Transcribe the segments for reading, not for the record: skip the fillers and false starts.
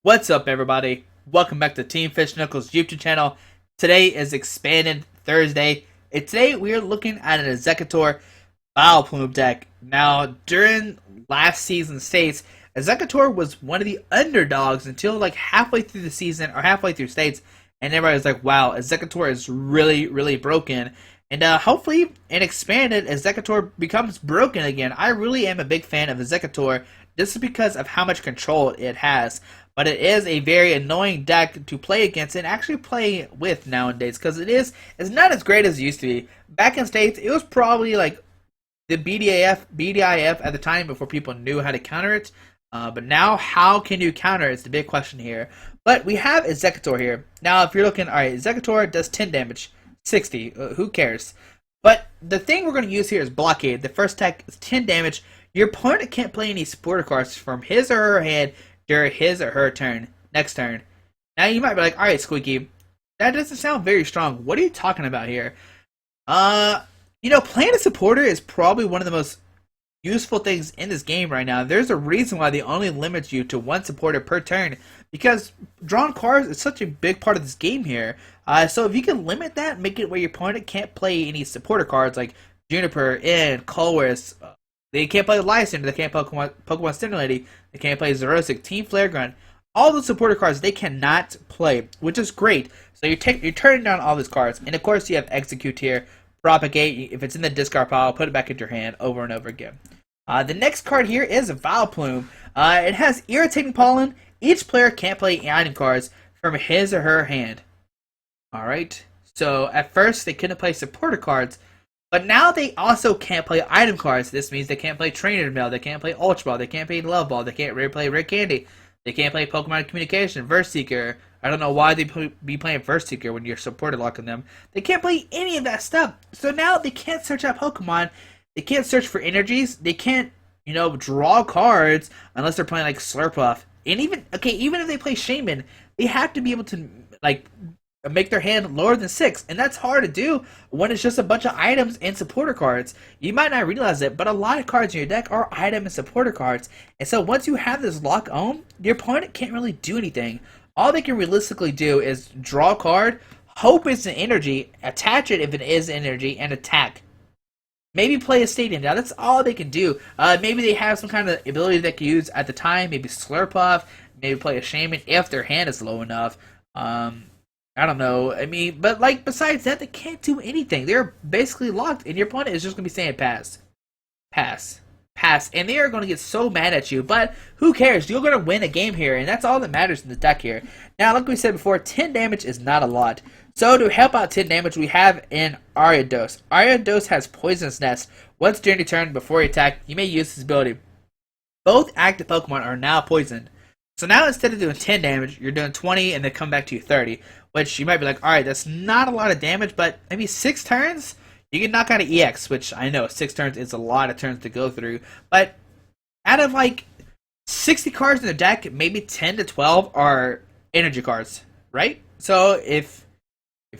What's up, everybody? Welcome back to Team Fish Knuckles YouTube channel. Today is Expanded Thursday, and today we are looking at an Exeggutor Vileplume deck. Now, during last season's states, Exeggutor was one of the underdogs until like halfway through the season or halfway through states, and everybody was like, "Wow, Exeggutor is really broken." And hopefully, in Expanded, Exeggutor becomes broken again. I really am a big fan of Exeggutor. This is because of how much control it has. But it is a very annoying deck to play against and actually play with nowadays, because it's not as great as it used to be. Back in States, it was probably like the BDIF at the time before people knew how to counter it. But now, how can you counter it is the big question here. But we have Exeggutor here. Now, if you're looking, alright, Exeggutor does 10 damage, 60, who cares? But the thing we're going to use here is Blockade. The first attack is 10 damage. Your opponent can't play any supporter cards from his or her hand during his or her turn, next turn. Now you might be like, alright, Squeaky, that doesn't sound very strong. What are you talking about here? Playing a supporter is probably one of the most useful things in this game right now. There's a reason why they only limit you to one supporter per turn, because drawn cards is such a big part of this game here. So if you can limit that, make it where your opponent can't play any supporter cards like Juniper, Colress. They can't play Lysander, they can't play Pokemon Stimulating, they can't play Xerosic, Team Flare Gun. All the supporter cards they cannot play, which is great. So you're turning down all these cards. And of course you have Execute here, Propagate. If it's in the discard pile, put it back into your hand over and over again. The next card here is Vileplume. It has Irritating Pollen. Each player can't play item cards from his or her hand. Alright, so at first they couldn't play supporter cards, but now they also can't play item cards. This means they can't play Trainer Mail, they can't play Ultra Ball, they can't play Love Ball, they can't play Red Candy, they can't play Pokemon Communication, Verse Seeker. I don't know why they be playing Verse Seeker when you're supporter locking them. They can't play any of that stuff. So now they can't search out Pokemon, they can't search for energies, they can't, draw cards unless they're playing like Slurpuff. And even if they play Shaman, they have to be able to make their hand lower than 6, and that's hard to do when it's just a bunch of items and supporter cards. You might not realize it, but a lot of cards in your deck are item and supporter cards, and so once you have this lock on, your opponent can't really do anything. All they can realistically do is draw a card, hope it's an energy, attach it if it is energy, and attack. Maybe play a Stadium. Now that's all they can do. Maybe they have some kind of ability they can use at the time, maybe Slurpuff, maybe play a Shaman if their hand is low enough. I don't know. But besides that, they can't do anything. They're basically locked, and your opponent is just going to be saying pass. Pass. Pass. And they are going to get so mad at you, but who cares? You're going to win a game here, and that's all that matters in the deck here. Now, like we said before, 10 damage is not a lot. So, to help out 10 damage, we have an Ariados. Ariados has Poisonous Nest. Once during your turn, before you attack, you may use this ability. Both active Pokemon are now poisoned. So now instead of doing 10 damage, you're doing 20 and then come back to you 30. Which you might be like, alright, that's not a lot of damage, but maybe 6 turns? You can knock out an EX, which I know 6 turns is a lot of turns to go through. But out of 60 cards in the deck, maybe 10 to 12 are energy cards, right? So if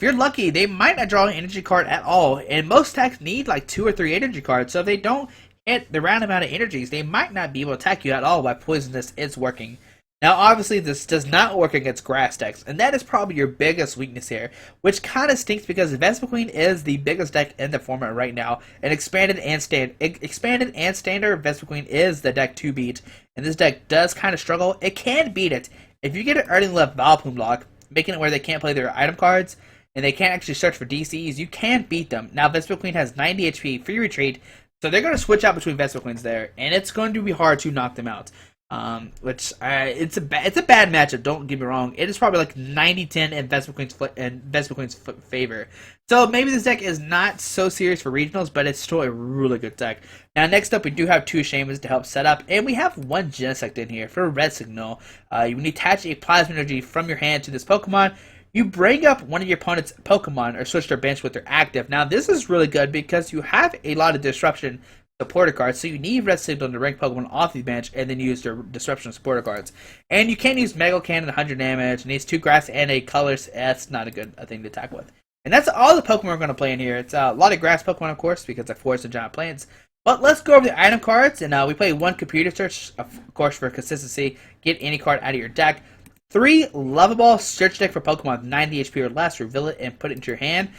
you're lucky, they might not draw an energy card at all. And most decks need 2 or 3 energy cards. So if they don't hit the round amount of energies, they might not be able to attack you at all while Poisonous is working. Now, obviously, this does not work against grass decks, and that is probably your biggest weakness here, which kind of stinks because Vespiquen is the biggest deck in the format right now, and Expanded and Standard Vespiquen is the deck to beat, and this deck does kind of struggle. It can beat it. If you get an early left Vileplume lock, making it where they can't play their item cards, and they can't actually search for DCs, you can beat them. Now, Vespiquen has 90 HP, free retreat, so they're going to switch out between Vespiquens there, and it's going to be hard to knock them out. It's a bad matchup. Don't get me wrong. It is probably 90-10 in Vespiquen's favor. So maybe this deck is not so serious for regionals, but it's still a really good deck. Now next up, we do have 2 Shamans to help set up, and we have 1 Genesect in here for Red Signal. When you attach a Plasma Energy from your hand to this Pokemon, you bring up one of your opponent's Pokemon or switch their bench with their active. Now this is really good because you have a lot of disruption supporter cards, so you need Red Signal to rank Pokemon off the bench and then use their Disruption supporter cards. And you can't use Mega Cannon 100 damage, and needs 2 grass and a colors. That's not a good thing to attack with. And that's all the Pokemon we're going to play in here. It's a lot of grass Pokemon, of course, because of Forest and Giant Plants. But let's go over the item cards, and we play 1 computer search, of course, for consistency. Get any card out of your deck. 3 Lava Ball, search deck for Pokemon with 90 HP or less, reveal it and put it into your hand.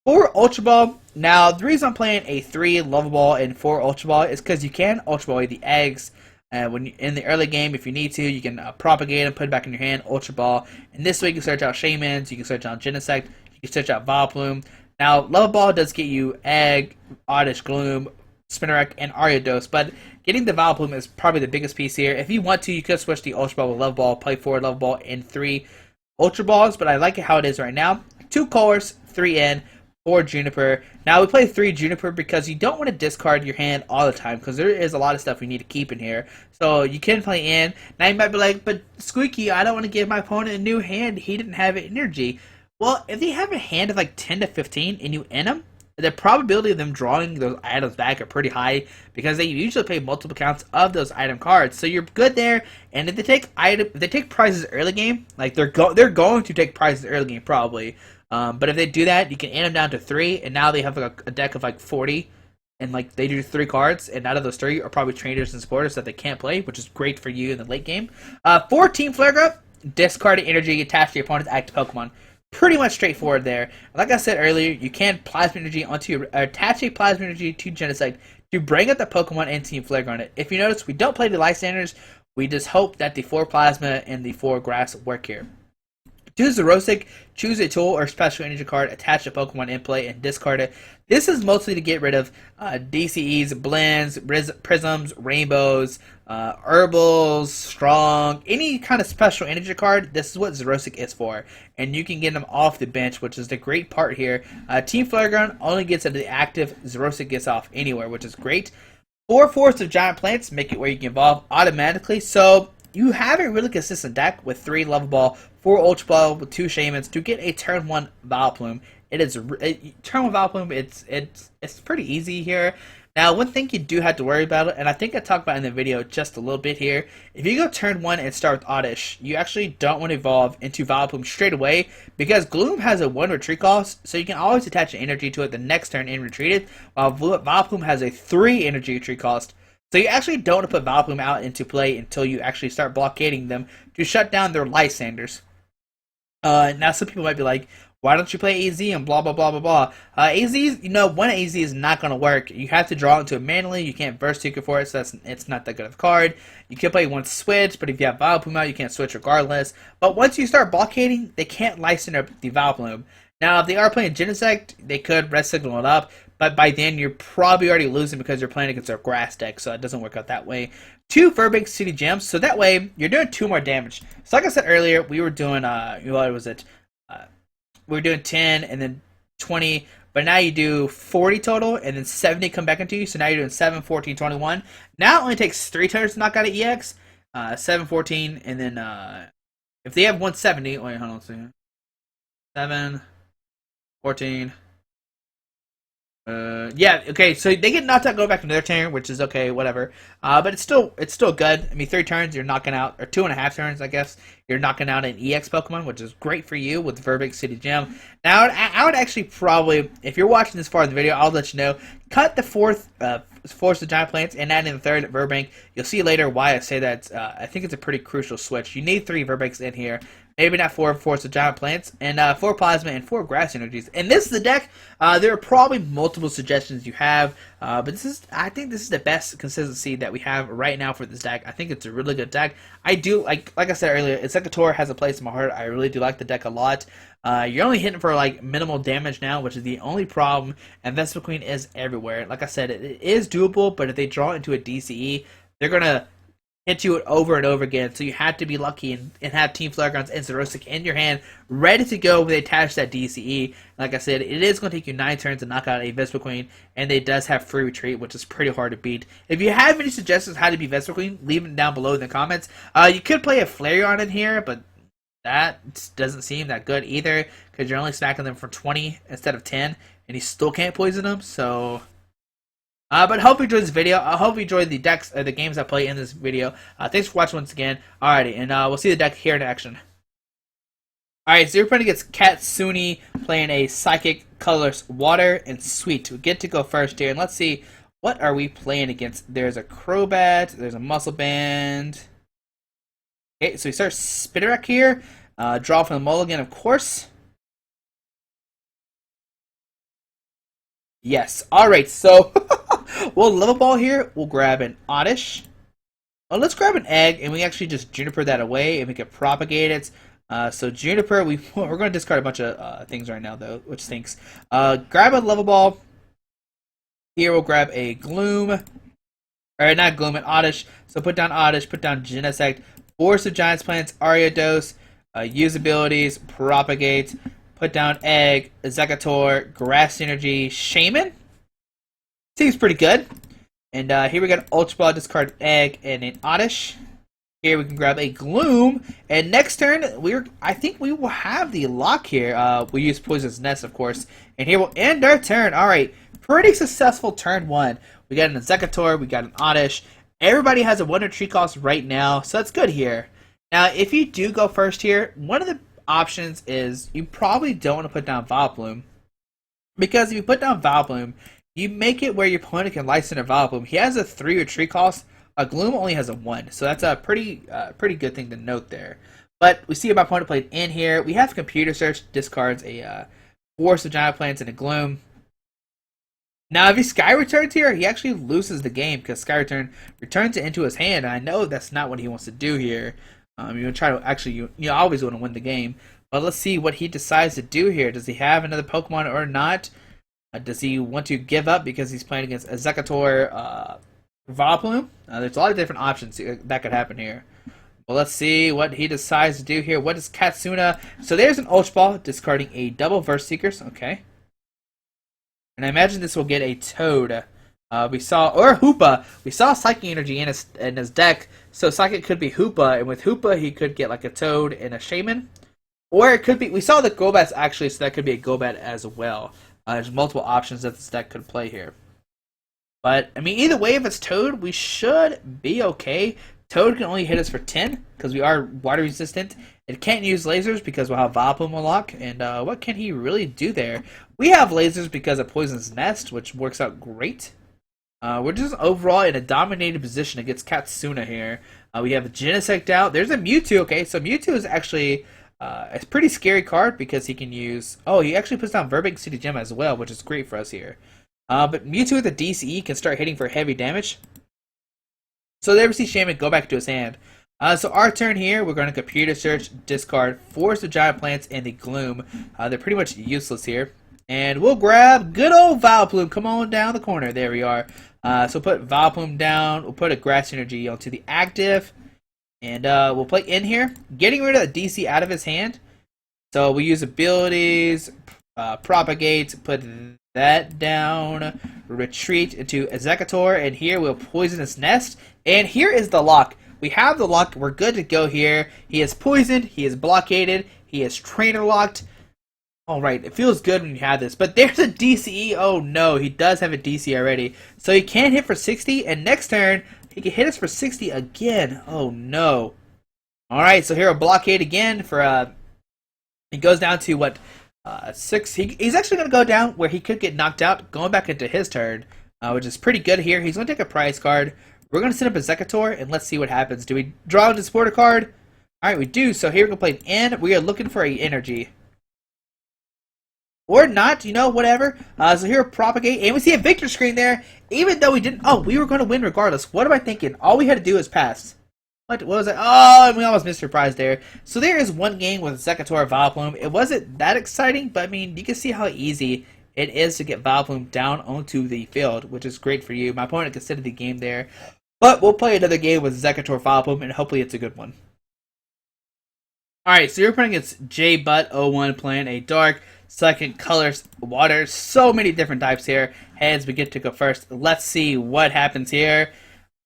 4 Ultra Ball. Now, the reason I'm playing a 3 Lava Ball and 4 Ultra Ball is because you can Ultra Ball the eggs. When you, in the early game, if you need to, you can propagate them, put it back in your hand, Ultra Ball. And this way, you can search out Shaymins, you can search out Genesect, you can search out Vileplume. Now, Lava Ball does get you Egg, Oddish Gloom, Spinarak, and Ariados, but getting the Vileplume is probably the biggest piece here. If you want to, you could switch the Ultra Ball with Lava Ball, play 4 Lava Ball and 3 Ultra Balls, but I like it how it is right now. 2 Colors, 3 N, 4 Juniper. Now we play 3 Juniper because you don't want to discard your hand all the time because there is a lot of stuff we need to keep in here. So you can play in. Now you might be like, but Squeaky, I don't want to give my opponent a new hand. He didn't have energy. Well, if they have a hand of like 10 to 15 and you in them, the probability of them drawing those items back are pretty high because they usually play multiple counts of those item cards. So you're good there. And if they take prizes early game, like they're going to take prizes early game probably. But if they do that, you can end them down to 3, and now they have like a deck of like 40, and like they do 3 cards, and out of those 3 are probably trainers and supporters that they can't play, which is great for you in the late game. 4 Team Flare Growth, discard energy attached to your opponent's active Pokemon. Pretty much straightforward there. Like I said earlier, you can Plasma Energy attach a Plasma Energy to Genesect to bring up the Pokemon and Team Flare on it. If you notice, we don't play the Lystanders. We just hope that the 4 Plasma and the 4 Grass work here. 2 Xerosic, choose a tool or special energy card, attach a Pokemon in play, and discard it. This is mostly to get rid of DCEs, blends, prisms, rainbows, herbals, strong, any kind of special energy card. This is what Xerosic is for. And you can get them off the bench, which is the great part here. Team Flare Gun only gets into the active, Xerosic gets off anywhere, which is great. 4 Forests of Giant Plants make it where you can evolve automatically. So you have a really consistent deck with 3 Lava Ball, 4 Ultra Ball with 2 Shaymins to get a turn 1 Vileplume. Turn 1 Vileplume. It's pretty easy here. Now, one thing you do have to worry about, and I think I talked about in the video just a little bit here, if you go turn 1 and start with Oddish, you actually don't want to evolve into Vileplume straight away because Gloom has a 1 retreat cost, so you can always attach an energy to it the next turn and retreat it, while Vileplume has a 3 energy retreat cost. So you actually don't want to put Vileplume out into play until you actually start blockading them to shut down their Lysanders. Now some people might be like, why don't you play AZ and blah blah blah blah blah. AZ, one AZ is not going to work. You have to draw into it manually. You can't burst ticket for it, so it's not that good of a card. You can play one switch, but if you have Vileplume out, you can't switch regardless. But once you start blockading, they can't license up the Vileplume. Now, if they are playing Genesect, they could Red Signal it up, but by then you're probably already losing because you're playing against their Grass deck, so it doesn't work out that way. 2 Verbank City Gems, so that way you're doing 2 more damage. So like I said earlier, we were doing, what was it? We were doing 10 and then 20, but now you do 40 total and then 70 come back into you, so now you're doing 7, 14, 21. Now it only takes 3 turns to knock out an EX, 7, 14, and then if they have 170, wait, hold on a second. 7, 14. Yeah, okay, so they get knocked out, go back into their turn, which is okay, whatever. But it's still good. I mean, 3 turns, you're knocking out, or 2.5 turns, I guess, you're knocking out an EX Pokemon, which is great for you with Verbank City Gem. Now, I would actually probably, if you're watching this far in the video, I'll let you know, cut the 4th Forest of Giant Plants and add in the 3rd Verbank. You'll see later why I say that. I think it's a pretty crucial switch. You need 3 Verbanks in here. Maybe not 4 Forest of Giant Plants, and 4 Plasma and 4 Grass Energies. And this is the deck. There are probably multiple suggestions you have, but I think this is the best consistency that we have right now for this deck. I think it's a really good deck. I do, like I said earlier, Exeggutor has a place in my heart. I really do like the deck a lot. You're only hitting for like minimal damage now, which is the only problem, and Vespiquen is everywhere. Like I said, it is doable, but if they draw into a DCE, they're going to hit you over and over again, so you have to be lucky and have Team Flare Guns and Xerosic in your hand, ready to go when they attach that DCE. Like I said, it is going to take you 9 turns to knock out a Vespiquen, and it does have free retreat, which is pretty hard to beat. If you have any suggestions how to beat Vespiquen, leave them down below in the comments. You could play a Flareon in here, but that doesn't seem that good either, because you're only smacking them for 20 instead of 10, and you still can't poison them, so but hope you enjoyed this video. I hope you enjoyed the decks, the games I play in this video. Thanks for watching once again. Alrighty, and we'll see the deck here in action. Alright, so you're playing against Katsuni, playing a Psychic, Colorless, Water, and Sweet. We get to go first here, and let's see, what are we playing against? There's a Crobat, there's a Muscle Band. Okay, so we start Spinarak here. Draw from the mulligan, of course. Yes. Alright, so we'll level ball here. We'll grab an Oddish. Well, let's grab an egg, and we actually just Juniper that away, and we can propagate it. So Juniper, we're going to discard a bunch of things right now, though, which stinks. Grab a level ball. Here we'll grab a Gloom. Or not Gloom, an Oddish. So put down Oddish, put down Genesect, Force of Giants Plants, Ariados, use abilities, propagate, put down Egg, Exeggutor, Grass Energy, Shaman. Seems pretty good. And here we got Ultra Ball, discard Egg, and an Oddish. Here we can grab a Gloom, and next turn I think we will have the lock here. We use Poison's Nest, of course, and here we'll end our turn. All right, pretty successful turn one. We got an Exeggutor, we got an Oddish. Everybody has a Wonder Tree cost right now, so that's good here. Now, if you do go first here, one of the options is you probably don't want to put down Vileplume, because if you put down Vileplume, you make it where your opponent can license a Vileplume. He has a 3 retreat cost. A Gloom only has a 1, so that's a pretty good thing to note there. But we see my opponent played in here. We have Computer Search, discards a Force of Giant Plants and a Gloom. Now, if he Sky Returns here, he actually loses the game because Sky Return returns it into his hand. And I know that's not what he wants to do here. You try to actually, you always want to win the game. But let's see what he decides to do here. Does he have another Pokemon or not? Does he want to give up because he's playing against Exeggutor, Vileplume? There's a lot of different options that could happen here. Well, let's see what he decides to do here. What is Katsuna? So there's an Ultra Ball, discarding a double Verse Seekers. Okay. And I imagine this will get a Toad. We saw, or Hoopa. We saw Psychic Energy in his deck. So Psychic could be Hoopa, and with Hoopa he could get like a Toad and a Shaman. Or it could be, we saw the Golbats actually, so that could be a Golbat as well. There's multiple options that this deck could play here. But, I mean, either way, if it's Toad, we should be okay. Toad can only hit us for 10, because we are water resistant. It can't use lasers, because we'll have Vileplume lock. And what can he really do there? We have lasers because of Poison's Nest, which works out great. We're just overall in a dominated position against Katsuna here. We have Genesect out. There's a Mewtwo, okay? So Mewtwo is actually a pretty scary card, because he can use... Oh, he actually puts down Verbank City Gem as well, which is great for us here. But Mewtwo with the DCE can start hitting for heavy damage. So there we see Shaman go back to his hand. So our turn here, we're going to Computer Search, discard Force of Giant Plants and the Gloom. They're pretty much useless here. And we'll grab good old Vileplume. Come on down the corner. There we are. So put Vileplume down. We'll put a Grass Energy onto the active. And we'll play in here. Getting rid of the DC out of his hand. So we use abilities, propagate, put that down, retreat into Exeggutor, and here we'll Poisonous Nest. And here is the lock. We have the lock. We're good to go here. He is poisoned. He is blockaded. He is trainer locked. Alright, it feels good when you have this. But there's a DCE. Oh no, he does have a DC already. So he can't hit for 60, and next turn, he can hit us for 60 again. Oh no. Alright, so here a blockade again for, he goes down to what, 6. He's actually going to go down where he could get knocked out, going back into his turn, which is pretty good here. He's going to take a prize card. We're going to set up a Exeggutor, and let's see what happens. Do we draw into supporter card? Alright, we do. So here we're going to play an N. We are looking for a energy. Or not, whatever. So here, propagate, and we see a victor screen there, even though we didn't... Oh, we were going to win regardless. What am I thinking? All we had to do is pass. What was it? Oh, and we almost missed surprise there. So there is one game with Exeggutor Vileplume. It wasn't that exciting, but I mean, you can see how easy it is to get Vileplume down onto the field, which is great for you. My opponent considered the game there. But we'll play another game with Exeggutor Vileplume, and hopefully it's a good one. Alright, so you're playing against JButt01, playing a dark, second, colors, water. So many different types here. Heads, we get to go first. Let's see what happens here.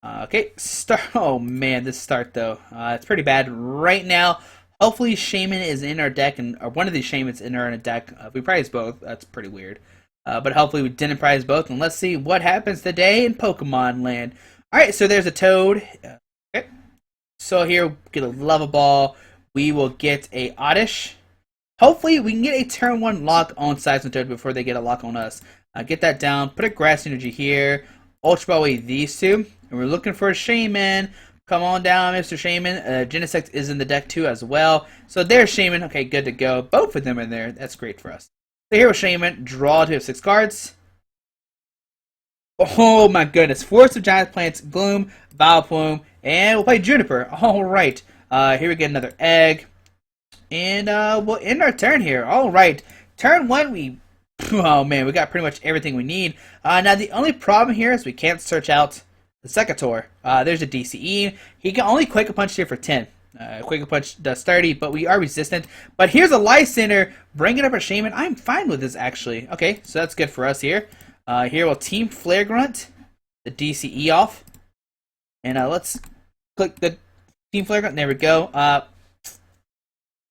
Okay, start. Oh man, this start though, it's pretty bad right now. Hopefully, Shaman is in our deck, or one of these Shamans in our deck. We prize both. That's pretty weird. But hopefully, we didn't prize both. And let's see what happens today in Pokemon Land. All right, so there's a Toad. Okay, so here we get a Lava Ball. We will get a Oddish. Hopefully, we can get a turn 1 lock on Seismitoad before they get a lock on us. Get that down. Put a Grass Energy here. Ultra Ball away these two. And we're looking for a Shaman. Come on down, Mr. Shaman. Genesect is in the deck too as well. So there's Shaman. Okay, good to go. Both of them are there. That's great for us. So here with Shaman, draw to 6 cards. Oh my goodness. Force of Giant Plants, Gloom, Vileplume, and we'll play Juniper. Alright. Here we get another egg. And we'll end our turn here. Alright. Turn 1, we... Oh man, we got pretty much everything we need. Now the only problem here is we can't search out the Exeggutor. There's a DCE. He can only Quake a Punch here for 10. Quake a Punch does 30, but we are resistant. But here's a Life Center. Bring it up a Shaman. I'm fine with this, actually. Okay, so that's good for us here. Here we'll Team Flare Grunt, the DCE off. And let's click the Team Flare Grunt. There we go.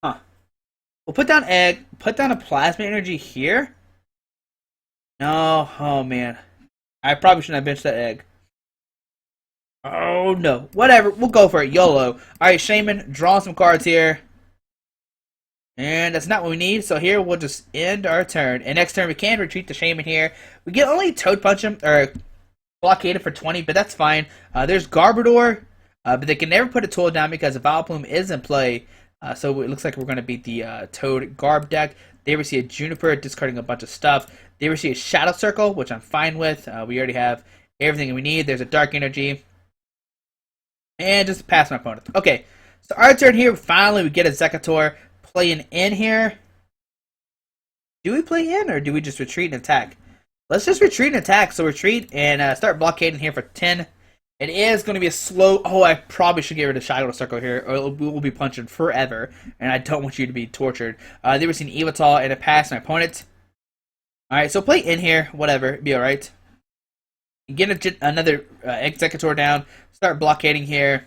We'll put down Egg. Put down a Plasma Energy here. No. Oh, man. I probably shouldn't have benched that Egg. Oh, no. Whatever. We'll go for it. YOLO. Alright, Shaman. Draw some cards here. And that's not what we need. So here we'll just end our turn. And next turn we can retreat the Shaman here. We can only Toad Punch him. Or blockade him for 20. But that's fine. There's Garbodor. But they can never put a tool down because Vileplume is in play. So it looks like we're going to beat the Toad Garb deck. They receive a Juniper, discarding a bunch of stuff. They receive a Shadow Circle, which I'm fine with. We already have everything we need. There's a Dark Energy. And just pass my opponent. Okay, so our turn here, finally we get a Exeggutor playing in here. Do we play in or do we just retreat and attack? Let's just retreat and attack. So retreat and start blockading here for 10. It is going to be a slow... Oh, I probably should get rid of Shadow Circle here, or we'll be punching forever, and I don't want you to be tortured. They were seeing Evital and a pass my opponent. Alright, so play in here, whatever, be alright. Get another Exeggutor down, start blockading here.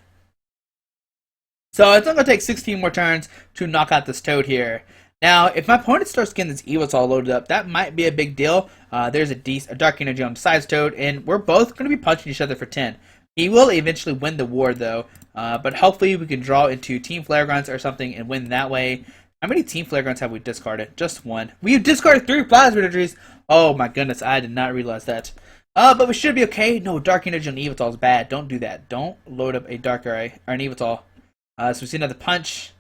So it's only going to take 16 more turns to knock out this Toad here. Now, if my opponent starts getting this Evital loaded up, that might be a big deal. There's a Dark Energy on the sides Toad, and we're both going to be punching each other for 10. He will eventually win the war, though, but hopefully we can draw into Team Flare Grunts or something and win that way. How many Team Flare Grunts have we discarded? Just one. We discarded 3 Plasma Energies! Oh my goodness, I did not realize that. But we should be okay. No, Dark Energy on Evital is bad. Don't do that. Don't load up a Dark Eye or an Evital. So we see another punch.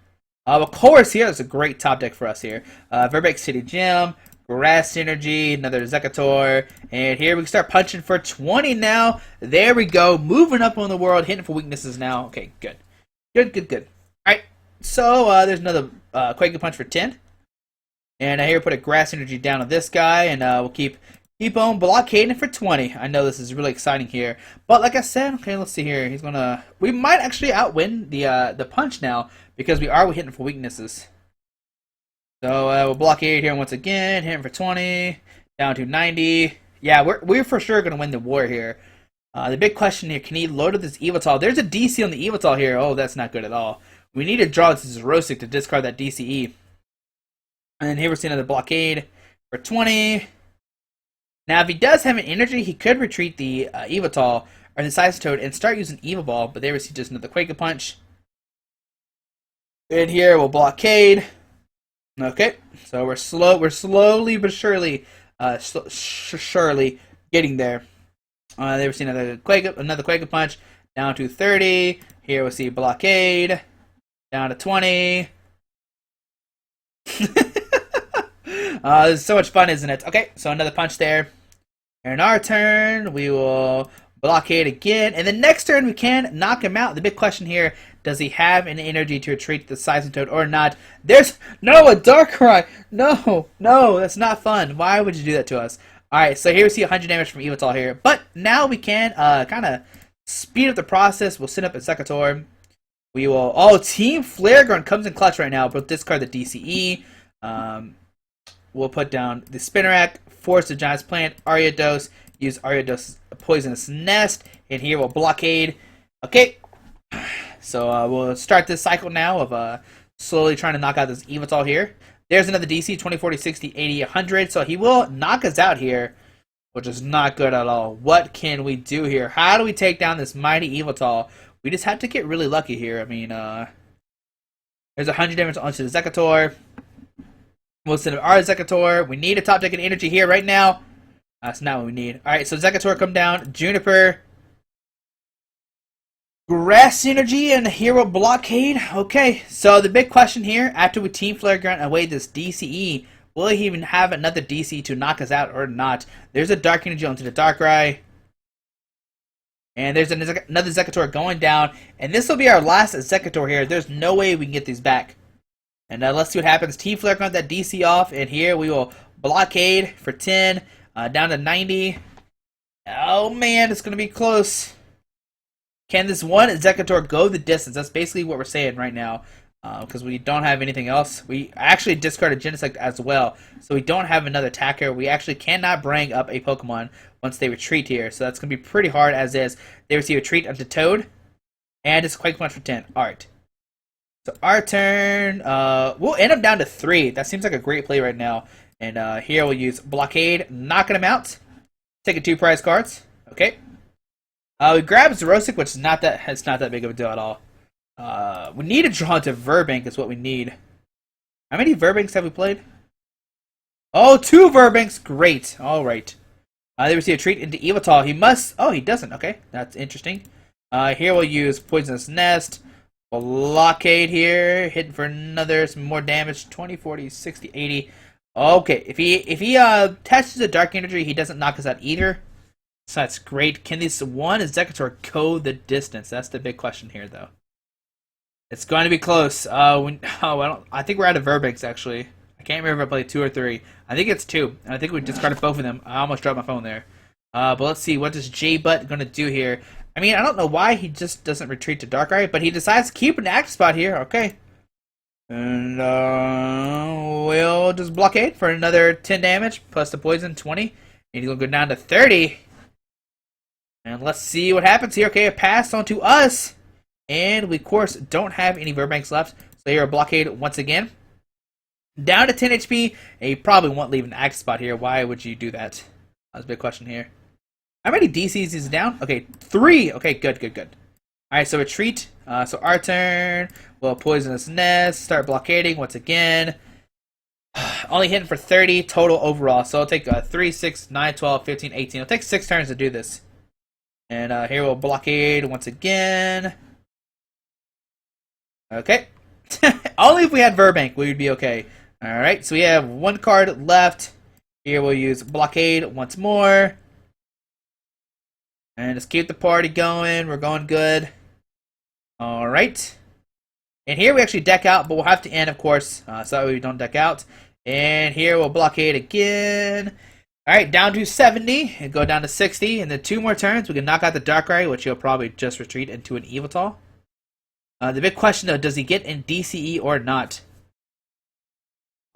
Of course, here is a great top deck for us here. Verbeck City Gym, Grass Energy, another Exeggutor, and here we can start punching for 20 now. There we go. Moving up on the world, hitting for weaknesses now. Okay, good. Good. Alright, so there's another Quake Punch for 10. And here put a Grass Energy down on this guy, and we'll keep on blockading for 20. I know this is really exciting here. But like I said, okay, let's see here. He's gonna... We might actually outwin the punch now, because we are hitting for weaknesses. So we'll blockade here once again, hitting for 20, down to 90. Yeah, we're for sure gonna win the war here. The big question here, can he load up this Evital? There's a DC on the Evital here. Oh, that's not good at all. We need to draw this Xerosic to discard that DCE. And here we're seeing another blockade for 20. Now, if he does have an energy, he could retreat the Evital or the Size Toad and start using Evil Ball, but there we see just another Quake Punch. And here we'll blockade. Okay, so we're slowly but surely, surely getting there. There we see another Quake Punch down to 30. Here we'll see blockade down to 20. This is so much fun, isn't it? Okay, so another punch there. And our turn, we will blockade again. And the next turn, we can knock him out. The big question here, does he have an energy to retreat the Siphon Toad or not? There's... No, a Darkrai! No, that's not fun. Why would you do that to us? Alright, so here we see 100 damage from Evital here. But now we can kind of speed up the process. We'll send up a Exeggutor. We will... Oh, Team Flare Gun comes in clutch right now. We'll discard the DCE. We'll put down the Spinnerack, Force the Giant's Plant, Ariados, use Ariados' Poisonous Nest, and here we'll blockade. Okay, so we'll start this cycle now of slowly trying to knock out this Evital here. There's another DC, 20, 40, 60, 80, 100, so he will knock us out here, which is not good at all. What can we do here? How do we take down this mighty Evital? We just have to get really lucky here. I mean, there's 100 damage onto the Exeggutor. We'll send our Exeggutor. We need a top deck and energy here right now. That's not what we need. Alright, so Exeggutor come down. Juniper. Grass Synergy and Hero Blockade. Okay, so the big question here, after we Team Flare Grunt away this DCE, will he even have another DC to knock us out or not? There's a Dark Energy onto the Darkrai. And there's another Exeggutor going down. And this will be our last Exeggutor here. There's no way we can get these back. And let's see what happens. Team Flare Grunt that DC off. And here we will Blockade for 10. Down to 90. Oh man, it's going to be close. Can this one Exeggutor go the distance? That's basically what we're saying right now. Because we don't have anything else. We actually discarded Genesect as well. So we don't have another attacker. We actually cannot bring up a Pokemon once they retreat here. So that's going to be pretty hard as is. They receive a retreat onto Toad. And it's Quake Punch for 10. Alright. So our turn. We'll end up down to 3. That seems like a great play right now. And here we'll use Blockade. Knocking him out. Taking 2 prize cards. Okay. We grab Xerosic, which is not that big of a deal at all. We need to draw into Verbank is what we need. How many Verbanks have we played? Oh, 2 Verbanks! Great. Alright. They receive a treat into Evital. He must... Oh, he doesn't. Okay, that's interesting. Here we'll use Poisonous Nest. Blockade here. Hitting for another, some more damage. 20, 40, 60, 80. Okay, if he touches the Dark Energy, he doesn't knock us out either. So that's great. Can this one Exeggutor go the distance? That's the big question here, though. It's going to be close. I think we're out of Verbanks, actually. I can't remember if I played 2 or 3. I think it's 2. And I think we discarded both of them. I almost dropped my phone there. But let's see. What is J-Butt going to do here? I mean, I don't know why he just doesn't retreat to Darkrai, but he decides to keep an active spot here. Okay. And we'll just Blockade for another 10 damage, plus the poison, 20. And he'll go down to 30. And let's see what happens here. Okay, a pass on to us. And we, of course, don't have any Verbanks left. So here, a Blockade once again. Down to 10 HP. And you probably won't leave an active spot here. Why would you do that? That's a big question here. How many DCs is down? Okay, 3. Okay, good. Alright, so retreat. So our turn. We'll Poisonous Nest. Start blockading once again. Only hitting for 30 total overall. So it'll take 3, 6, 9, 12, 15, 18. It'll take 6 turns to do this. And here we'll Blockade once again. Okay. Only if we had Verbank, we would be okay. Alright, so we have 1 card left. Here we'll use Blockade once more. And just keep the party going. We're going good. Alright. And here we actually deck out, but we'll have to end, of course, so that way we don't deck out. And here we'll Blockade again. Alright, down to 70, and go down to 60, and then 2 more turns, we can knock out the Darkrai, which he'll probably just retreat into an Evital. The big question, though, does he get in DCE or not?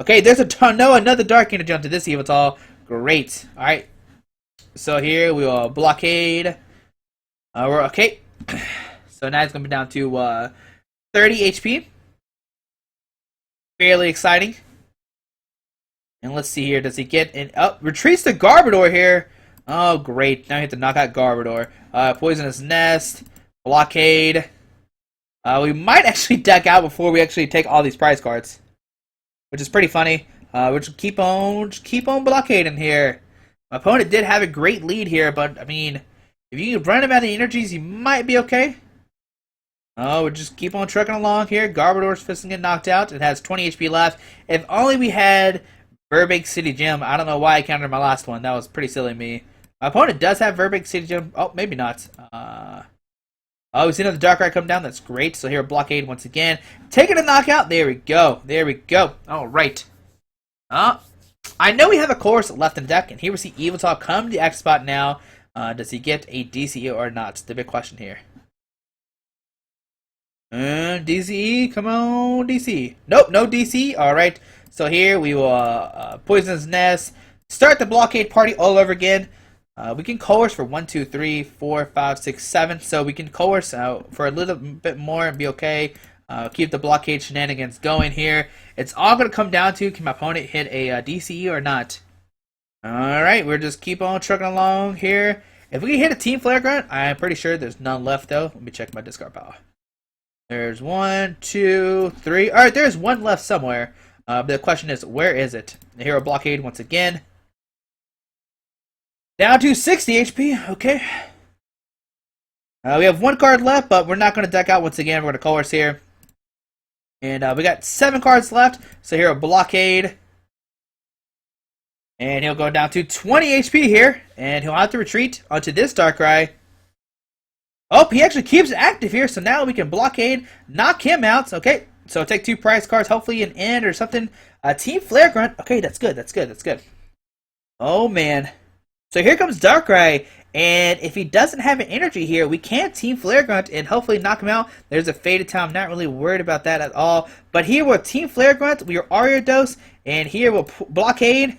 Okay, there's another Dark Energy onto this Evital. Great. Alright. So here we will Blockade. We're okay. So now it's going to be down to 30 HP. Fairly exciting. And let's see here. Does he get in? Oh, retreats the Garbodor here. Oh, great. Now you have to knock out Garbodor. Poisonous Nest. Blockade. We might actually deck out before we actually take all these prize cards. Which is pretty funny. We'll just keep on blockading here. My opponent did have a great lead here, but, I mean, if you can run him out of energies, you might be okay. Oh, we'll just keep on trucking along here. Garbodor's fisting get knocked out. It has 20 HP left. If only we had Verbank City Gym. I don't know why I countered my last one. That was pretty silly of me. My opponent does have Verbank City Gym. Oh, maybe not. Oh, we see another Darkrai come down. That's great. So here, Blockade once again. Taking a knockout. There we go. There we go. All right. I know we have a course left in deck, and here we see Evital come to the X spot now. Does he get a DCE or not? The big question here. DCE, come on, DC. Nope, no DC. All right. So here we will Poisonous Nest. Start the Blockade party all over again. We can coerce for 1, 2, 3, 4, 5, 6, 7. So we can coerce for a little bit more and be okay. Keep the Blockade shenanigans going here. It's all going to come down to, can my opponent hit a DCE or not? Alright, we're just keep on trucking along here. If we can hit a Team Flare Grunt, I'm pretty sure there's none left though. Let me check my discard pile. There's 1, 2, 3. Alright, there's 1 left somewhere. But the question is, where is it? The Hero Blockade once again. Down to 60 HP. Okay. We have one card left, but we're not going to deck out once again. We're going to colors here. And we got 7 cards left. So here, a Blockade. And he'll go down to 20 HP here. And he'll have to retreat onto this Darkrai. Oh, he actually keeps it active here. So now we can Blockade, knock him out. Okay, so take 2 prize cards. Hopefully an end or something. Team Flare Grunt. Okay, that's good. That's good. That's good. Oh, man. So here comes Darkrai. And if he doesn't have an energy here, we can Team Flare Grunt and hopefully knock him out. There's a Faded Tail. I'm not really worried about that at all. But here we'll Team Flare Grunt. We are Ariados. And here we'll Blockade.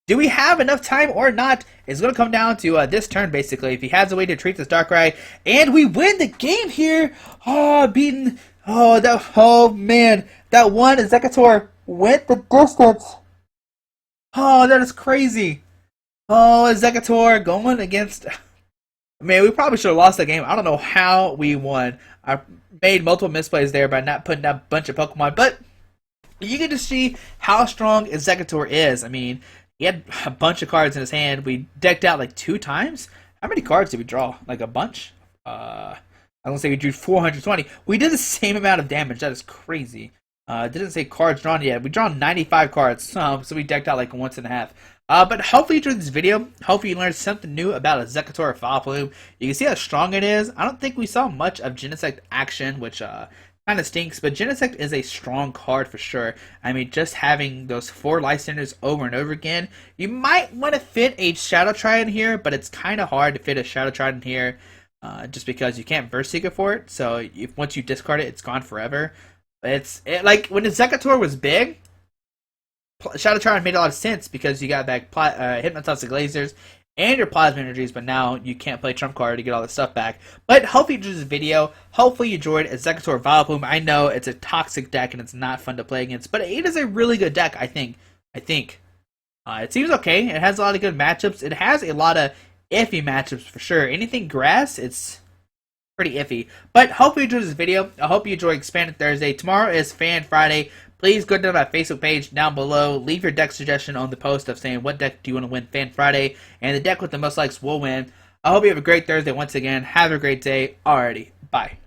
Do we have enough time or not? It's going to come down to this turn, basically. If he has a way to treat this Darkrai. And we win the game here. Oh, beaten. Oh, man. That one Exeggutor went the distance. Oh, that is crazy. Oh, Exeggutor going against... Man, we probably should have lost that game. I don't know how we won. I made multiple misplays there by not putting out a bunch of Pokemon. But you can just see how strong Exeggutor is. I mean, he had a bunch of cards in his hand. We decked out like 2 times. How many cards did we draw? Like a bunch? I don't say we drew 420. We did the same amount of damage. That is crazy. It didn't say cards drawn yet. We drawn 95 cards. So we decked out like once and a half. But hopefully you enjoyed this video. Hopefully you learned something new about Exeggutor or Vileplume. You can see how strong it is. I don't think we saw much of Genesect action, which kind of stinks. But Genesect is a strong card for sure. I mean, just having those 4 Life Centers over and over again. You might want to fit a Shadow Trident here, but it's kind of hard to fit a Shadow Trident here. Just because you can't Burst Seeker for it. So once you discard it, it's gone forever. Like when Exeggutor was big, Shadow Trident made a lot of sense because you got that Hypnotoxic Lasers and your Plasma Energies, but now you can't play Trump card to get all this stuff back. But hopefully you enjoyed this video. Hopefully you enjoyed Exeggutor Vileplume. I know it's a toxic deck and it's not fun to play against, but it is a really good deck, I think. It seems okay. It has a lot of good matchups. It has a lot of iffy matchups for sure. Anything grass, it's pretty iffy. But hopefully you enjoyed this video. I hope you enjoy Expanded Thursday. Tomorrow is Fan Friday. Please go to my Facebook page down below. Leave your deck suggestion on the post of saying what deck do you want to win Fan Friday. And the deck with the most likes will win. I hope you have a great Thursday once again. Have a great day. Alrighty. Bye.